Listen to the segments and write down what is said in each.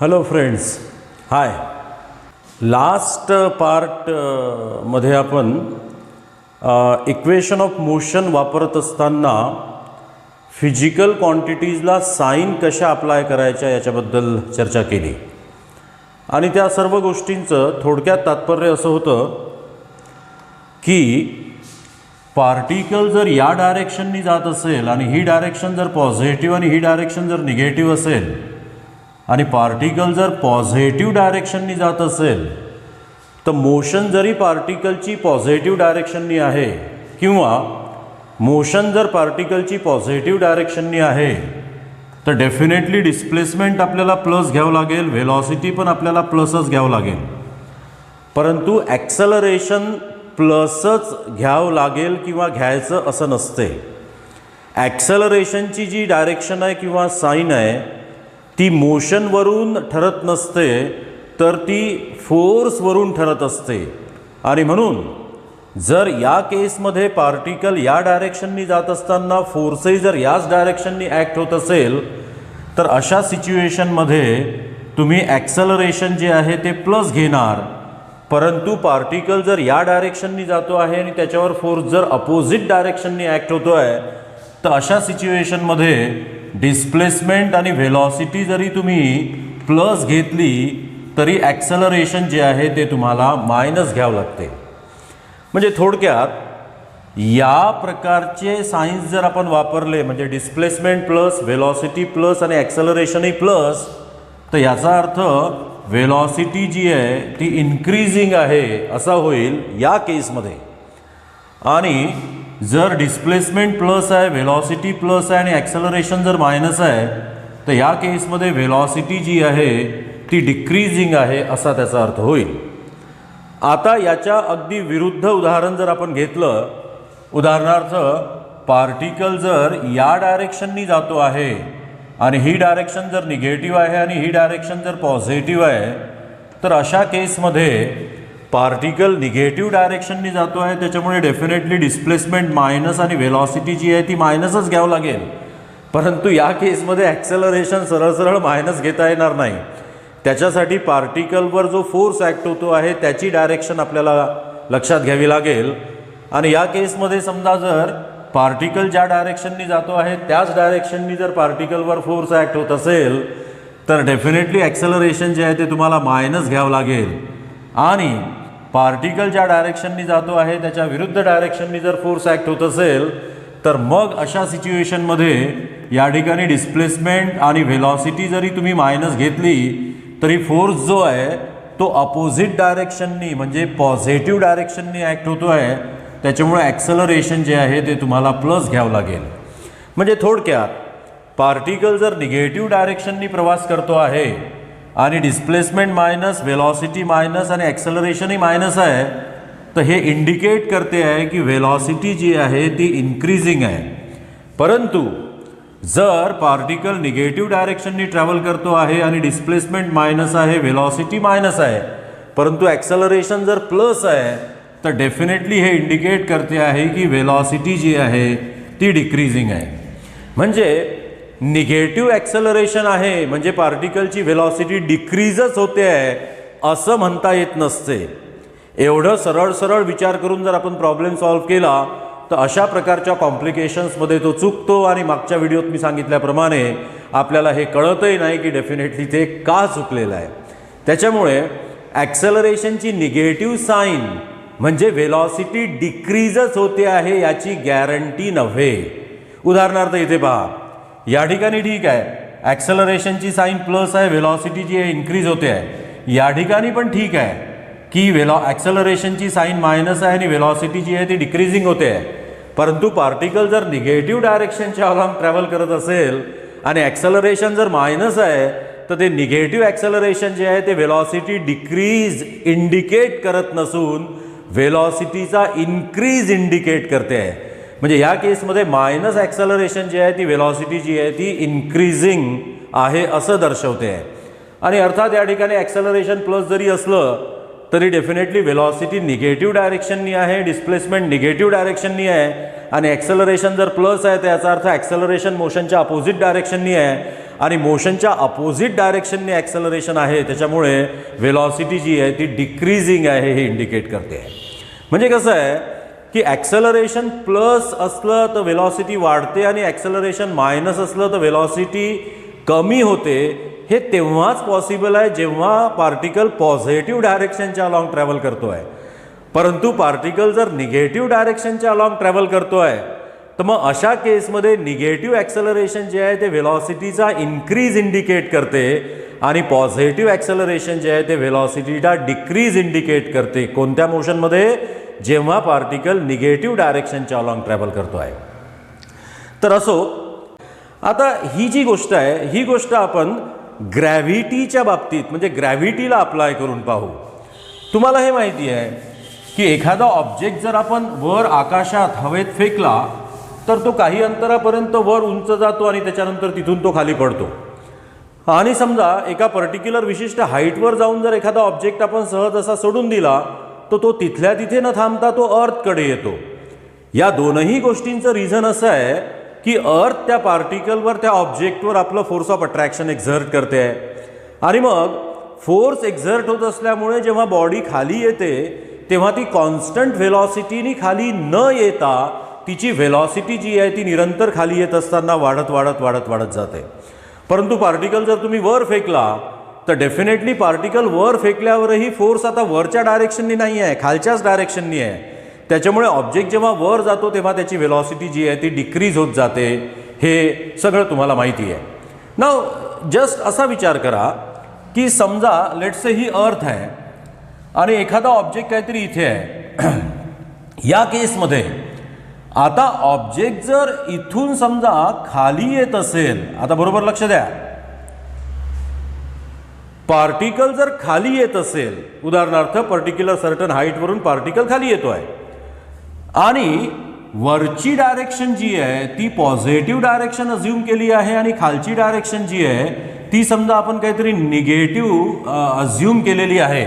Hello friends, हाय. Last part मध्ये आपण equation of motion वापरत असताना फिजिकल क्वांटिटीजला साइन कशा अप्लाय करायच्या याच्याबद्दल चर्चा केली आणि त्या सर्व गोष्टींचं थोडक्यात तात्पर्य असं होतं की पार्टिकल जर या डायरेक्शननी जात असेल आणि ही डायरेक्शन जर पॉझिटिव्ह आणि ही डायरेक्शन जर निगेटिव्ह असेल आणि पार्टिकल जर पॉझिटिव्ह डायरेक्शननी जात असेल तर मोशन जरी पार्टिकलची पॉझिटिव्ह डायरेक्शननी आहे किंवा मोशन जर पार्टिकलची पॉझिटिव्ह डायरेक्शननी आहे तर डेफिनेटली डिस्प्लेसमेंट आपल्याला प्लस घ्यावं लागेल, व्हेलॉसिटी पण आपल्याला प्लसच घ्यावं लागेल. परंतु ॲक्सलरेशन प्लसच घ्यावं लागेल किंवा घ्यायचं असं नसते. ॲक्सलरेशनची जी डायरेक्शन आहे किंवा साइन आहे ती मोशनवरून ठरत नसते, तर ती फोर्सवरून ठरत असते. आणि म्हणून जर या केसमध्ये पार्टिकल या डायरेक्शननी जात असताना फोर्सही जर याच डायरेक्शननी ॲक्ट होत असेल तर अशा सिच्युएशनमध्ये तुम्ही ॲक्सलरेशन जे आहे ते प्लस घेणार. परंतु पार्टिकल जर या डायरेक्शननी जातो आहे आणि त्याच्यावर फोर्स जर अपोजिट डायरेक्शननी ॲक्ट होतो आहे तर अशा सिच्युएशनमध्ये डिस्प्लेसमेंट आणि व्हेलॉसिटी जरी तुम्ही प्लस घेतली तरी ॲक्सलरेशन जे आहे ते तुम्हाला मायनस घ्यावं लागते. म्हणजे थोडक्यात या प्रकारचे सायन्स जर आपण वापरले म्हणजे डिस्प्लेसमेंट प्लस, व्हेलॉसिटी प्लस आणि ॲक्सलरेशनही प्लस, तर याचा अर्थ व्हेलॉसिटी जी आहे ती इन्क्रीजिंग आहे असा होईल या केसमध्ये. आणि जर डिस्प्लेसमेंट प्लस आहे, व्हेलॉसिटी प्लस आहे आणि ॲक्सलरेशन जर मायनस आहे तर या केसमध्ये व्हेलॉसिटी जी आहे ती डिक्रीजिंग आहे असा त्याचा अर्थ होईल. आता याच्या अगदी विरुद्ध उदाहरण जर आपण घेतलं, उदाहरणार्थ पार्टिकल जर या डायरेक्शननी जातो आहे आणि ही डायरेक्शन जर निगेटिव्ह आहे आणि ही डायरेक्शन जर पॉझिटिव्ह आहे तर अशा केसमध्ये पार्टिकल निगेटिव्ह डायरेक्शननी जातो आहे, त्याच्यामुळे डेफिनेटली डिस्प्लेसमेंट मायनस आणि व्हेलॉसिटी जी आहे ती मायनसच घ्यावं लागेल. परंतु या केसमध्ये ॲक्सेलरेशन सरळ सरळ मायनस घेता येणार नाही. त्याच्यासाठी पार्टिकलवर जो फोर्स ॲक्ट होतो आहे त्याची डायरेक्शन आपल्याला लक्षात घ्यावी लागेल. आणि या केसमध्ये समजा जर पार्टिकल ज्या डायरेक्शननी जातो आहे त्याच डायरेक्शननी जर पार्टिकलवर फोर्स ॲक्ट होत असेल तर डेफिनेटली ॲक्सेलरेशन जे आहे ते तुम्हाला मायनस घ्यावं लागेल. आणि पार्टिकल ज्या डायरेक्शननी जातो आहे त्याच्या विरुद्ध डायरेक्शननी जर फोर्स ॲक्ट होत असेल तर मग अशा सिच्युएशनमध्ये या ठिकाणी डिस्प्लेसमेंट आणि व्हेलॉसिटी जरी तुम्ही मायनस घेतली तरी फोर्स जो आहे तो अपोजिट डायरेक्शननी म्हणजे पॉझिटिव्ह डायरेक्शननी ॲक्ट होतो आहे, त्याच्यामुळे ॲक्सलरेशन जे आहे ते तुम्हाला प्लस घ्यावं लागेल. म्हणजे थोडक्यात पार्टिकल जर निगेटिव्ह डायरेक्शननी प्रवास करतो आहे आणि डिस्प्लेसमेंट मायनस, व्हेलॉसिटी मायनस आणि ॲक्सलरेशनही मायनस आहे तर हे इंडिकेट करते आहे की व्हेलॉसिटी जी आहे ती इन्क्रीजिंग आहे. परंतु जर पार्टिकल निगेटिव्ह डायरेक्शननी ट्रॅव्हल करतो आहे आणि डिस्प्लेसमेंट मायनस आहे, व्हेलॉसिटी मायनस आहे, परंतु ॲक्सलरेशन जर प्लस आहे तर डेफिनेटली हे इंडिकेट करते आहे की व्हेलॉसिटी जी आहे ती डिक्रीजिंग आहे. म्हणजे निगेटिव्ह ॲक्सलरेशन आहे म्हणजे पार्टिकलची व्हेलॉसिटी डिक्रीजच होते आहे असं म्हणता येत नसते. एवढं सरळ सरळ विचार करून जर आपण प्रॉब्लेम सॉल्व्ह केला तर अशा प्रकारच्या कॉम्प्लिकेशन्समध्ये तो चुकतो. आणि मागच्या व्हिडिओत मी सांगितल्याप्रमाणे आपल्याला हे कळतही नाही की डेफिनेटली ते का चुकलेलं आहे. त्याच्यामुळे ॲक्सेलरेशनची निगेटिव्ह साईन म्हणजे व्हेलॉसिटी डिक्रीजच होते आहे याची गॅरंटी नव्हे. उदाहरणार्थ इथे पहा, या ठिकाणी ठीक आहे ॲक्सेलरेशनची साईन प्लस आहे, व्हेलॉसिटी जी आहे इन्क्रीज होते आहे. या ठिकाणी पण ठीक आहे की ॲक्सेलरेशनची साईन मायनस आहे आणि व्हेलॉसिटी जी आहे ती डिक्रीजिंग होते आहे. परंतु पार्टिकल जर निगेटिव्ह डायरेक्शनच्या अलॉंग ट्रॅव्हल करत असेल आणि ॲक्सेलरेशन जर मायनस आहे तर ते निगेटिव्ह ॲक्सेलरेशन जे आहे ते व्हेलॉसिटी डिक्रीज इंडिकेट करत नसून व्हेलॉसिटीचा इन्क्रीज इंडिकेट करते आहे. म्हणजे या केसमध्ये मायनस ॲक्सेलरेशन जे आहे ती व्हेलॉसिटी जी आहे ती इन्क्रीजिंग आहे असं दर्शवते आहे. आणि अर्थात या ठिकाणी ॲक्सेलरेशन प्लस जरी असलं तरी डेफिनेटली व्हेलॉसिटी निगेटिव्ह डायरेक्शननी आहे, डिस्प्लेसमेंट निगेटिव्ह डायरेक्शननी आहे आणि ॲक्सेलरेशन जर प्लस आहे तर याचा अर्थ ॲक्सेलरेशन मोशनच्या अपोजिट डायरेक्शननी आहे आणि मोशनच्या अपोजिट डायरेक्शनने ॲक्सेलरेशन आहे, त्याच्यामुळे वेलॉसिटी जी आहे ती डिक्रीजिंग आहे हे इंडिकेट करते. म्हणजे कसं आहे की ॲक्सेलरेशन प्लस असलं तर वेलॉसिटी वाढते आणि ॲक्सेलरेशन मायनस असलं तर वेलॉसिटी कमी होते. हे तेव्हाच पॉसिबल आहे जेव्हा पार्टिकल पॉझिटिव्ह डायरेक्शनच्या अलॉंग ट्रॅव्हल करतो आहे. परंतु पार्टिकल जर निगेटिव्ह डायरेक्शनच्या अलॉंग ट्रॅव्हल करतो आहे तर मग अशा केसमध्ये निगेटिव्ह ॲक्सेलरेशन जे आहे ते वेलॉसिटीचा इन्क्रीज इंडिकेट करते आणि पॉझिटिव्ह ॲक्सेलरेशन जे आहे ते वेलॉसिटीचा डिक्रीज इंडिकेट करते. कोणत्या मोशनमध्ये? जेव्हा पार्टिकल निगेटिव्ह डायरेक्शनच्या अलॉंग ट्रॅव्हल करतो आहे. तर असो, आता ही जी गोष्ट आहे ही गोष्ट आपण ग्रॅव्हिटीच्या बाबतीत म्हणजे ग्रॅव्हिटीला अप्लाय करून पाहू. तुम्हाला हे माहिती आहे की एखादा ऑब्जेक्ट जर आपण वर आकाशात हवेत फेकला तर तो काही अंतरापर्यंत वर उंच जातो आणि त्याच्यानंतर तिथून तो खाली पडतो. आणि समजा एका पर्टिक्युलर विशिष्ट हाईटवर जाऊन जर एखादा ऑब्जेक्ट आपण सहज असा सोडून दिला तर तो तिथल्या तिथे न थांबता तो अर्थकडे येतो. या दोनही गोष्टींचं रिझन असं आहे की अर्थ त्या पार्टिकलवर त्या ऑब्जेक्टवर आपलं फोर्स ऑफ अट्रॅक्शन एक्झर्ट करते आहे. आणि मग फोर्स एक्झर्ट होत असल्यामुळे जेव्हा बॉडी खाली येते तेव्हा ती कॉन्स्टंट व्हेलॉसिटीनी खाली न येता तिची व्हेलॉसिटी जी आहे ती निरंतर खाली येत असताना वाढत वाढत वाढत वाढत जाते. परंतु पार्टिकल जर तुम्ही वर फेकला तर डेफिनेटली पार्टिकल वर फेकल्यावरही फोर्स आता वरच्या डायरेक्शननी नाही आहे, खालच्याच डायरेक्शननी आहे. त्याच्यामुळे ऑब्जेक्ट जेव्हा वर जातो तेव्हा त्याची व्हेलॉसिटी जी आहे ती डिक्रीज होत जाते. हे सगळं तुम्हाला माहिती आहे. नाव जस्ट असा विचार करा की समजा लेट्स से ही अर्थ आहे आणि एखादा ऑब्जेक्ट काहीतरी इथे आहे. या केसमध्ये आता ऑब्जेक्ट जर इथून समजा खाली येत असेल, आता बरोबर लक्ष द्या, पार्टिकल जर खाली येत असेल, उदाहरणार्थ पर्टिक्युलर सर्टन हाईटवरून पार्टिकल खाली येतो आहे आणि वरची डायरेक्शन जी आहे ती पॉझिटिव्ह डायरेक्शन अज्युम केली आहे आणि खालची डायरेक्शन जी आहे ती समजा आपण काहीतरी निगेटिव्ह अज्युम केलेली आहे.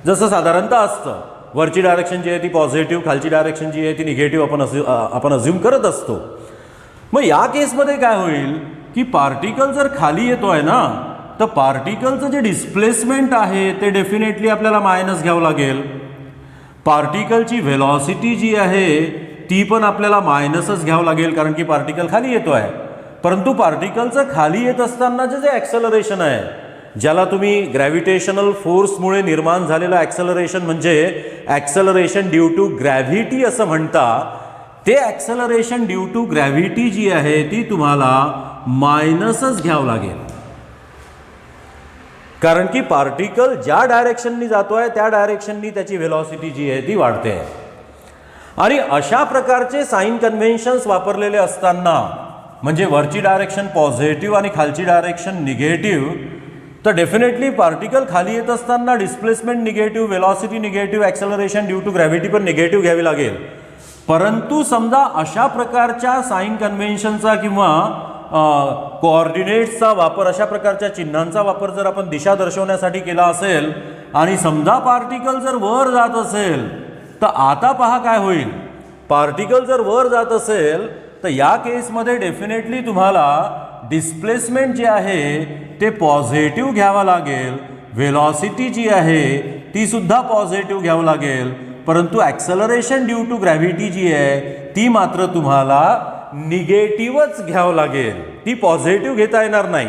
जसं साधारणतः असतं, वरची डायरेक्शन जी आहे ती पॉझिटिव्ह, खालची डायरेक्शन जी आहे ती निगेटिव्ह आपण अज्युम करत असतो. मग या केसमध्ये काय होईल की पार्टिकल जर खाली येतो आहे ना तर पार्टिकलचं जे डिस्प्लेसमेंट आहे ते डेफिनेटली आपल्याला मायनस घ्यावं लागेल. पार्टिकलची व्हेलॉसिटी जी आहे ती पण आपल्याला मायनसच घ्यावं लागेल कारण की पार्टिकल खाली येतो आहे. परंतु पार्टिकलचं खाली येत असतानाचे जे ॲक्सेलरेशन आहे, ज्याला तुम्ही ग्रॅव्हिटेशनल फोर्समुळे निर्माण झालेलं ॲक्सेलरेशन म्हणजे ॲक्सेलरेशन ड्यू टू ग्रॅव्हिटी असं म्हणता, ते ॲक्सेलरेशन ड्यू टू ग्रॅव्हिटी जी आहे ती तुम्हाला मायनसच घ्यावं लागेल. कारण की पार्टिकल ज्या डायरेक्शननी जातो आहे त्या डायरेक्शननी त्याची व्हेलॉसिटी जी आहे ती वाढते आहे. आणि अशा प्रकारचे साइन कन्व्हेन्शन्स वापरलेले असताना म्हणजे वरची डायरेक्शन पॉझिटिव्ह आणि खालची डायरेक्शन निगेटिव्ह, तर डेफिनेटली पार्टिकल खाली येत असताना displacement negative, velocity negative, acceleration due to gravity पण निगेटिव्ह घ्यावी लागेल. परंतु समजा अशा प्रकारच्या साइन कन्व्हेन्शनचा किंवा कोऑर्डिनेट्सचा वापर, अशा प्रकारच्या चिन्हांचा वापर जर आपण दिशा दर्शवण्यासाठी केला असेल आणि समजा पार्टिकल जर वर जात असेल तर आता पहा काय होईल. पार्टिकल जर वर जात असेल तर या केसमध्ये डेफिनेटली तुम्हाला डिस्प्लेसमेंट जे आहे ते पॉझिटिव्ह घ्यावं लागेल, व्हेलॉसिटी जी आहे ती सुद्धा पॉझिटिव्ह घ्यावं लागेल. परंतु ॲक्सेलरेशन ड्यू टू ग्रॅव्हिटी जी आहे ती मात्र तुम्हाला निगेटिव्हच घ्यावं लागेल, ती पॉझिटिव्ह घेता येणार नाही.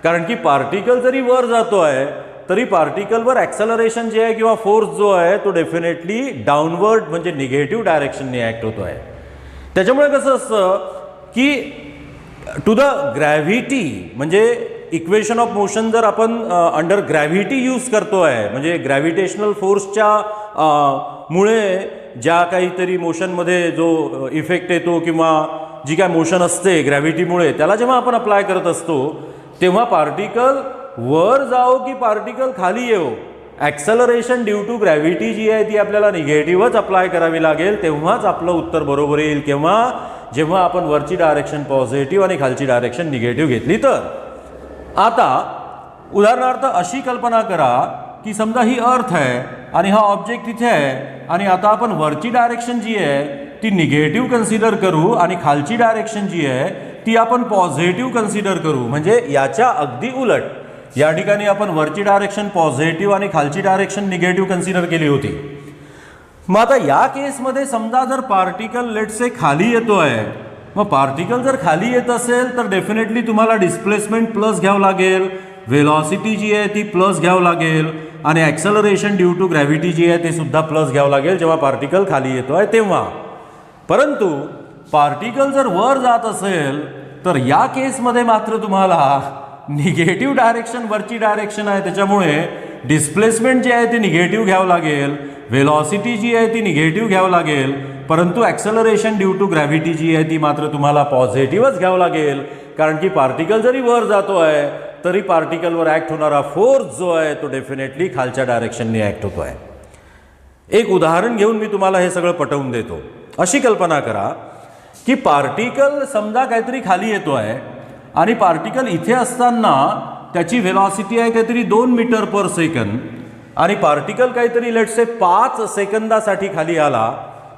कारण की पार्टिकल जरी वर जातो आहे तरी पार्टिकलवर ॲक्सेलरेशन जे आहे किंवा फोर्स जो आहे तो डेफिनेटली डाऊनवर्ड म्हणजे निगेटिव्ह डायरेक्शनने ॲक्ट होतो आहे. त्याच्यामुळे कसं असतं की टू द ग्रॅव्हिटी म्हणजे इक्वेशन ऑफ मोशन जर आपण अंडर ग्रॅव्हिटी यूज करतो आहे म्हणजे ग्रॅव्हिटेशनल फोर्सच्या मुळे ज्या काहीतरी मोशनमध्ये जो इफेक्ट येतो किंवा जी काय मोशन असते ग्रॅव्हिटीमुळे त्याला जेव्हा आपण अप्लाय करत असतो तेव्हा पार्टिकल वर जाओ की पार्टिकल खाली येऊ, ॲक्सेलरेशन ड्यू टू ग्रॅव्हिटी जी आहे ती आपल्याला निगेटिव्हच अप्लाय करावी लागेल. तेव्हाच आपलं उत्तर बरोबर येईल. केव्हा? जेव्हा आपण वरची डायरेक्शन पॉझिटिव्ह आणि खालची डायरेक्शन निगेटिव्ह घेतली तर. आता उदाहरणार्थ अशी कल्पना करा की समजा ही अर्थ आहे आणि हा ऑब्जेक्ट इथे आहे आणि आता आपण वरची डायरेक्शन जी आहे ती निगेटिव्ह कन्सिडर करू आणि खालची डायरेक्शन जी आहे ती आपण पॉझिटिव्ह कन्सिडर करू, म्हणजे याच्या अगदी उलट. या ठिकाणी आपण वरची डायरेक्शन पॉझिटिव्ह आणि खालची डायरेक्शन निगेटिव्ह कन्सिडर केली होती. मग आता या केसमध्ये समजा जर पार्टिकल लेट्स से खाली येतोय, मग पार्टिकल जर खाली येत असेल तर डेफिनेटली तुम्हाला डिस्प्लेसमेंट प्लस घ्यावं लागेल, वेलॉसिटी जी आहे ती प्लस घ्यावं लागेल आणि ॲक्सेलरेशन ड्यू टू ग्रॅव्हिटी जी आहे ते सुद्धा प्लस घ्यावं लागेल जेव्हा पार्टिकल खाली येतोय तेव्हा. परंतु पार्टिकल जर वर जात असेल तर या केसमध्ये मात्र तुम्हाला निगेटिव्ह डायरेक्शन वरची डायरेक्शन आहे, त्याच्यामुळे डिस्प्लेसमेंट जी आहे ती निगेटिव्ह घ्यावं लागेल, वेलॉसिटी जी आहे ती निगेटिव्ह घ्यावं लागेल, परंतु ॲक्सेलरेशन ड्यू टू ग्रॅव्हिटी जी आहे ती मात्र तुम्हाला पॉझिटिव्हच घ्यावं लागेल. कारण की पार्टिकल जरी वर जातो आहे तरी पार्टिकलवर ॲक्ट होणारा फोर्स जो आहे तो डेफिनेटली खालच्या डायरेक्शनने ॲक्ट होतो आहे. एक उदाहरण घेऊन मी तुम्हाला हे सगळं पटवून देतो. अशी कल्पना करा की पार्टिकल समजा काहीतरी खाली येतो आहे आणि पार्टिकल इथे असताना त्याची व्हेलॉसिटी आहे काहीतरी 2 मीटर पर सेकंद आणि पार्टिकल काहीतरी लेट्स से 5 सेकंदासाठी खाली आला.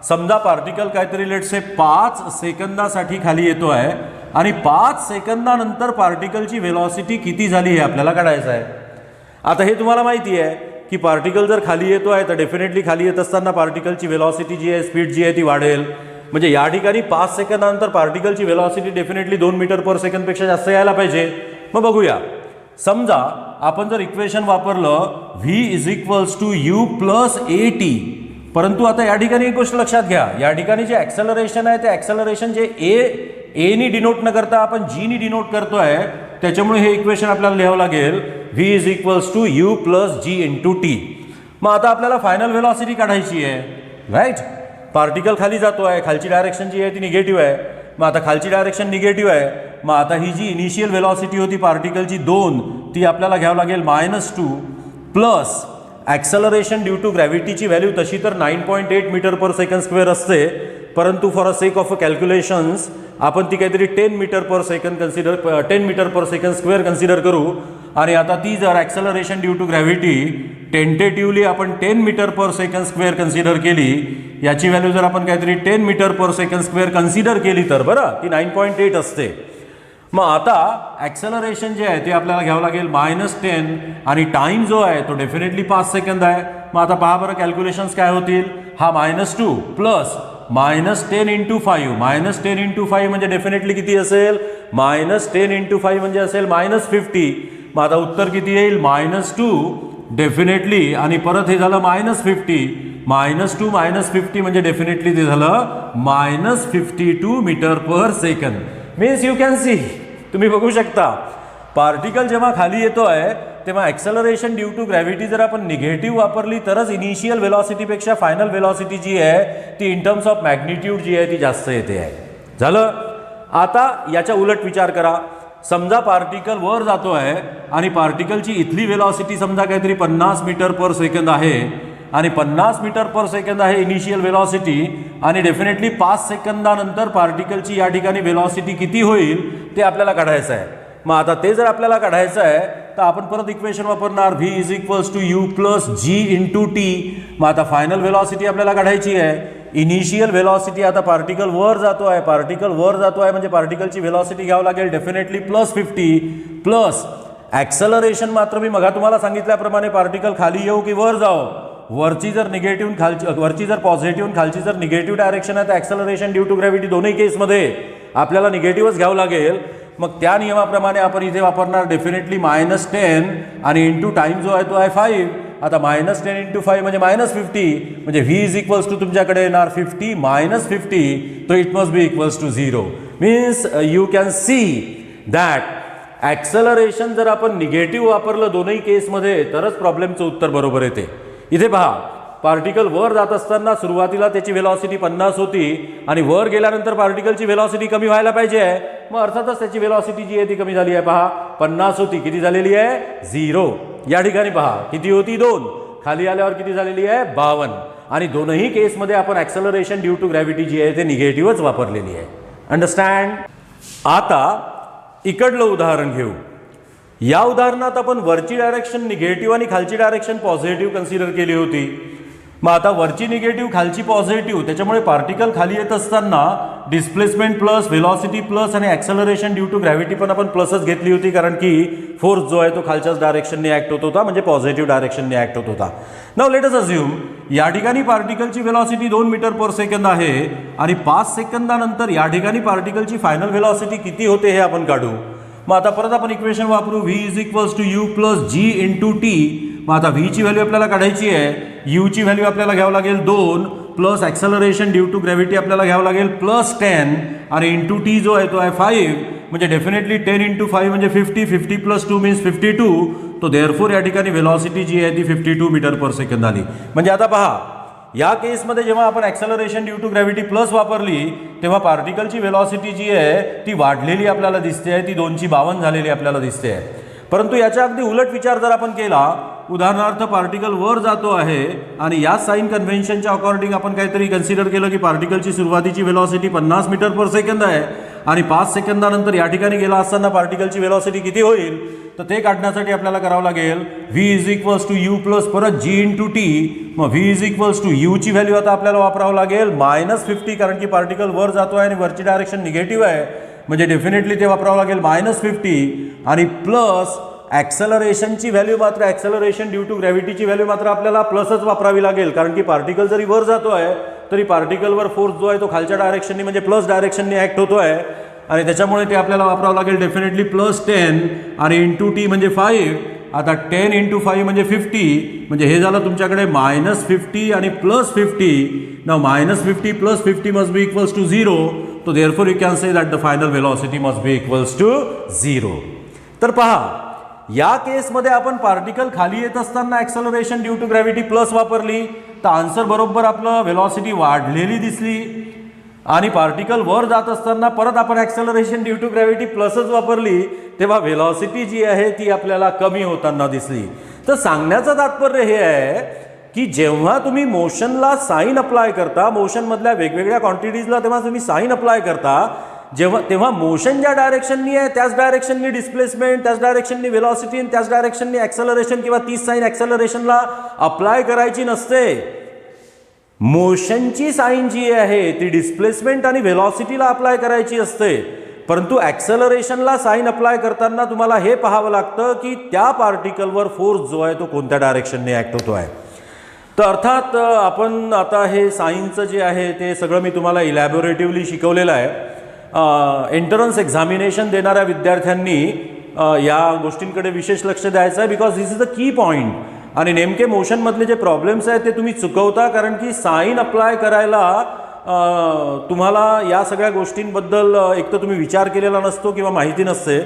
समजा पार्टिकल काहीतरी लेट्स से 5 सेकंदासाठी खाली येतो आहे आणि 5 सेकंदानंतर पार्टिकलची व्हेलॉसिटी किती झाली हे आपल्याला काढायचं आहे. आता हे तुम्हाला माहिती आहे की पार्टिकल जर खाली येतो आहे तर डेफिनेटली खाली येत असताना पार्टिकलची व्हेलॉसिटी जी आहे, स्पीड जी आहे ती वाढेल. म्हणजे या ठिकाणी 5 सेकंदानंतर पार्टिकलची व्हेलॉसिटी डेफिनेटली 2 मीटर पर सेकंदपेक्षा जास्त यायला पाहिजे. मग बघूया, समजा आपण जर इक्वेशन वापरलं v = u + at, परंतु आता या ठिकाणी एक गोष्ट लक्षात घ्या, या ठिकाणी जे ॲक्सेलरेशन आहे ते ॲक्सेलरेशन जे एनी डिनोट न करता आपण जीनी डिनोट करतोय, त्याच्यामुळे हे इक्वेशन आपल्याला लिहावं लागेल v = u + g × t. मग आता आपल्याला फायनल व्हेलॉसिटी काढायची आहे, राईट. पार्टिकल खाली जातो आहे, खालची डायरेक्शन जी आहे ती निगेटिव्ह आहे. मग आता खालची डायरेक्शन निगेटिव्ह आहे, मग आता ही जी इनिशियल व्हेलॉसिटी होती पार्टिकलची 2 ती आपल्याला घ्यावं लागेल -2 प्लस ॲक्सेलरेशन ड्यू टू ग्रॅव्हिटीची व्हॅल्यू तशी तर 9.8 मीटर पर सेकंड स्क्वेअर असते, परंतु for a sake of calculations आपण ती काहीतरी 10 metre per second square consider करू. आणि आता ती जर acceleration due to gravity tentatively आपण 10 metre per second square consider केली, याची व्हॅल्यू जर आपण काहीतरी 10 metre per second square consider केली तर बरं ती 9.8 असते. मग आता ॲक्सेलरेशन जे आहे ते आपल्याला घ्यावं लागेल -10 आणि टाईम जो आहे तो डेफिनेटली 5 सेकंद आहे. मग आता पहा बरं कॅल्क्युलेशन्स काय होतील. हा -2 प्लस -10 × 5, -10 × 5 म्हणजे डेफिनेटली किती असेल, -10 × 5 म्हणजे असेल -50. मग आता उत्तर किती येईल, -2 डेफिनेटली आणि परत हे झालं -50, -2 -50 म्हणजे डेफिनेटली ते झालं -52 मीटर पर सेकंद. मीन्स यू कॅन सी, तुम्ही बघू शकता पार्टिकल जेव्हा खाली येतो आहे तेव्हा ॲक्सेलरेशन ड्यू टू ग्रॅव्हिटी जर आपण निगेटिव्ह वापरली तरच इनिशियल व्हेलॉसिटीपेक्षा फायनल व्हेलॉसिटी जी आहे ती इन टर्म्स ऑफ मॅग्निट्यूड जी आहे ती जास्त येते आहे. झालं. आता याच्या उलट विचार करा. समजा पार्टिकल वर जातो आहे आणि पार्टिकलची इथली व्हेलॉसिटी समजा काहीतरी 50 मीटर पर सेकंद आहे आणि 50 मीटर पर सेकंद आहे इनिशियल व्हेलॉसिटी आणि डेफिनेटली 5 सेकंदानंतर पार्टिकलची या ठिकाणी व्हेलॉसिटी किती होईल ते आपल्याला काढायचं आहे. मग आता ते जर आपल्याला काढायचं आहे तर आपण परत इक्वेशन वापरणार v = u + g × t. मग आता फायनल व्हेलॉसिटी आपल्याला काढायची आहे. इनिशियल व्हेलॉसिटी आता पार्टिकल वर जातो आहे म्हणजे पार्टिकलची व्हेलॉसिटी घ्यावं लागेल डेफिनेटली +50 प्लस ॲक्सेलरेशन मात्र मी मगा तुम्हाला सांगितल्याप्रमाणे पार्टिकल खाली येऊ की वर जाओ, वरची जर निगेटिव्ह खालची, वरची जर पॉझिटिव्ह खालची जर निगेटिव्ह डायरेक्शन आहे तर ॲक्सेलरेशन ड्यू टू ग्रॅव्हिटी दोन्ही केसमध्ये आपल्याला निगेटिव्हच घ्यावं लागेल. मग त्या नियमाप्रमाणे आपण इथे वापरणार डेफिनेटली -10 आणि इंटू टाईम जो आहे तो आहे 5. आता -10 × 5 म्हणजे -50 म्हणजे v तुमच्याकडे येणार 50 - 50, तो it must be = 0. Means you can see that acceleration जर आपण निगेटिव्ह वापरलं दोन्ही केसमध्ये तरच प्रॉब्लेमचं उत्तर बरोबर येते. इथे पहा पार्टिकल वर जात असताना सुरुवातीला त्याची व्हेलॉसिटी 50 होती आणि वर गेल्यानंतर पार्टिकलची व्हेलॉसिटी कमी व्हायला पाहिजे आहे. मग अर्थातच त्याची व्हेलॉसिटी जी आहे ती कमी झाली आहे. पहा 50 होती, किती झालेली आहे 0. या ठिकाणी पहा किती होती 2, खाली आल्यावर किती झालेली आहे 52. आणि दोनही केसमध्ये आपण ॲक्सेलरेशन ड्यू टू ग्रॅव्हिटी जी आहे ते निगेटिव्हच वापरलेली आहे. अंडरस्टँड. आता इकडलं उदाहरण घेऊ. या उदाहरणात आपण वरची डायरेक्शन निगेटिव्ह आणि खालची डायरेक्शन पॉझिटिव्ह कन्सिडर केली होती. मग आता वरची निगेटिव्ह खालची पॉझिटिव्ह, त्याच्यामुळे पार्टिकल खाली येत असताना डिस्प्लेसमेंट प्लस, व्हेलॉसिटी प्लस आणि ॲक्सेलरेशन ड्यू टू ग्रॅव्हिटी पण आपण प्लसच घेतली होती, कारण की फोर्स जो आहे तो खालच्याच डायरेक्शनने ॲक्ट होत होता, म्हणजे पॉझिटिव्ह डायरेक्शनने ॲक्ट होत होता. नाउ लेट अस अज्युम या ठिकाणी पार्टिकलची व्हेलॉसिटी 2 मीटर पर सेकंद आहे आणि 5 सेकंदानंतर या ठिकाणी पार्टिकलची फायनल व्हेलॉसिटी किती होते हे आपण काढू. मग आता परत आपण इक्वेशन वापरू, v = u + g × t. मग आता v ची व्हॅल्यू आपल्याला काढायची आहे, u ची व्हॅल्यू आपल्याला घ्यावं लागेल 2 plus acceleration due to gravity आपल्याला घ्यावं लागेल +10 आणि इंटू टी जो आहे तो आहे 5, म्हणजे डेफिनेटली 10 × 5 म्हणजे 50, 50 + 2 मीन्स 52. तो देअरफोर या ठिकाणी व्हेलॉसिटी जी आहे ती 52 मीटर पर सेकंद आली. म्हणजे आता पहा, या केसमध्ये जेव्हा आपण acceleration due to gravity plus वापरली तेव्हा पार्टिकलची व्हेलॉसिटी जी आहे ती वाढलेली आपल्याला दिसते आहे, ती 252 झालेली आपल्याला दिसते आहे. परंतु याच्या अगदी उलट विचार जर आपण केला, उदाहरणार्थ पार्टिकल वर जातो आहे आणि या साइन कन्व्हेन्शनच्या अकॉर्डिंग आपण काहीतरी कन्सिडर केलं की पार्टिकलची सुरुवातीची व्हेलॉसिटी 50 मीटर पर सेकंद आहे आणि 5 सेकंदानंतर या ठिकाणी गेला असताना पार्टिकलची व्हेलॉसिटी किती होईल, तर ते काढण्यासाठी आपल्याला करावं लागेल v = u प्लस परत g × t. मग v = u ची व्हॅल्यू आता आपल्याला वापरावं लागेल -50, कारण की पार्टिकल वर जातो आहे आणि वरची डायरेक्शन निगेटिव्ह आहे, म्हणजे डेफिनेटली ते वापरावं लागेल -50 आणि प्लस ॲक्सेलरेशनची व्हॅल्यू मात्र, ॲक्सेलरेशन ड्यू टू ग्रॅव्हिटीची व्हॅल्यू मात्र आपल्याला प्लसच वापरावी लागेल, कारण की पार्टिकल जरी वर जातो आहे तरी पार्टिकलवर फोर्स जो आहे तो खालच्या डायरेक्शननी म्हणजे प्लस डायरेक्शननी ॲक्ट होतो आहे आणि त्याच्यामुळे ते आपल्याला वापरावं लागेल डेफिनेटली +10 आणि इंटू टी म्हणजे 5. आता 10 × 5 म्हणजे 50, म्हणजे हे झालं तुमच्याकडे -50 आणि +50. Now -50 + 50 must be equals to 0. तो therefore you can say that the final velocity must be equals to 0. तर पहा, या केसमध्ये आपण पार्टिकल खाली येत असताना acceleration due to gravity plus वापरली तर आन्सर बरोबर आपलं व्हेलॉसिटी वाढलेली दिसली आणि पार्टिकल वर जात असताना परत आपण ॲक्सेलरेशन ड्यू टू ग्रॅव्हिटी प्लसच वापरली तेव्हा व्हेलॉसिटी जी आहे ती आपल्याला कमी होताना दिसली. तर सांगण्याचं तात्पर्य हे आहे की जेव्हा तुम्ही मोशनला साइन अप्लाय करता, मोशनमधल्या वेगवेगळ्या क्वांटिटीजला तेव्हा तुम्ही साइन अप्लाय करता, तेव्हा मोशन ज्या डायरेक्शननी आहे त्याच डायरेक्शननी डिस्प्लेसमेंट, त्याच डायरेक्शननी व्हेलॉसिटी आणि त्याच डायरेक्शननी ॲक्सेलरेशन किंवा तीच साइन ॲक्सेलरेशनला अप्लाय करायची नसते. मोशनची साइन जी आहे ती डिस्प्लेसमेंट आणि व्हेलॉसिटीला अप्लाय करायची असते, परंतु ॲक्सेलरेशनला साइन अप्लाय करताना तुम्हाला हे पाहावं लागतं की त्या पार्टिकलवर फोर्स जो आहे तो कोणत्या डायरेक्शनने ॲक्ट होतो आहे. तर अर्थात आपण आता हे सायन्सचं जे आहे ते सगळं मी तुम्हाला इलॅबोरेटिव्हली शिकवलेलं आहे. एंट्रन्स एक्झामिनेशन देणाऱ्या विद्यार्थ्यांनी या गोष्टींकडे विशेष लक्ष द्यायचं आहे, because this is the key point. आणि नेमके मोशनमधले जे प्रॉब्लेम्स आहेत ते तुम्ही चुकवता, कारण की साइन अप्लाय करायला तुम्हाला या सगळ्या गोष्टींबद्दल एक तर तुम्ही विचार केलेला नसतो किंवा माहिती नसते,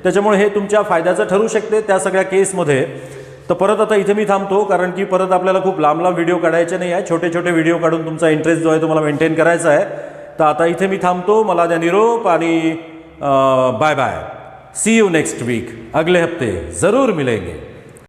त्याच्यामुळे हे तुमच्या फायद्याचं ठरू शकते त्या सगळ्या केसमध्ये. तर परत आता इथे मी थांबतो, कारण की परत आपल्याला खूप लांब लांब व्हिडिओ काढायचे नाही आहे, छोटे छोटे व्हिडिओ काढून तुमचा इंटरेस्ट जो आहे तो मला मेंटेन करायचा आहे. तर आता इथे मी थांबतो. मला द्या निरोप आणि bye bye. See you next week. अगले हफ्ते ज़रूर मिलेंगे.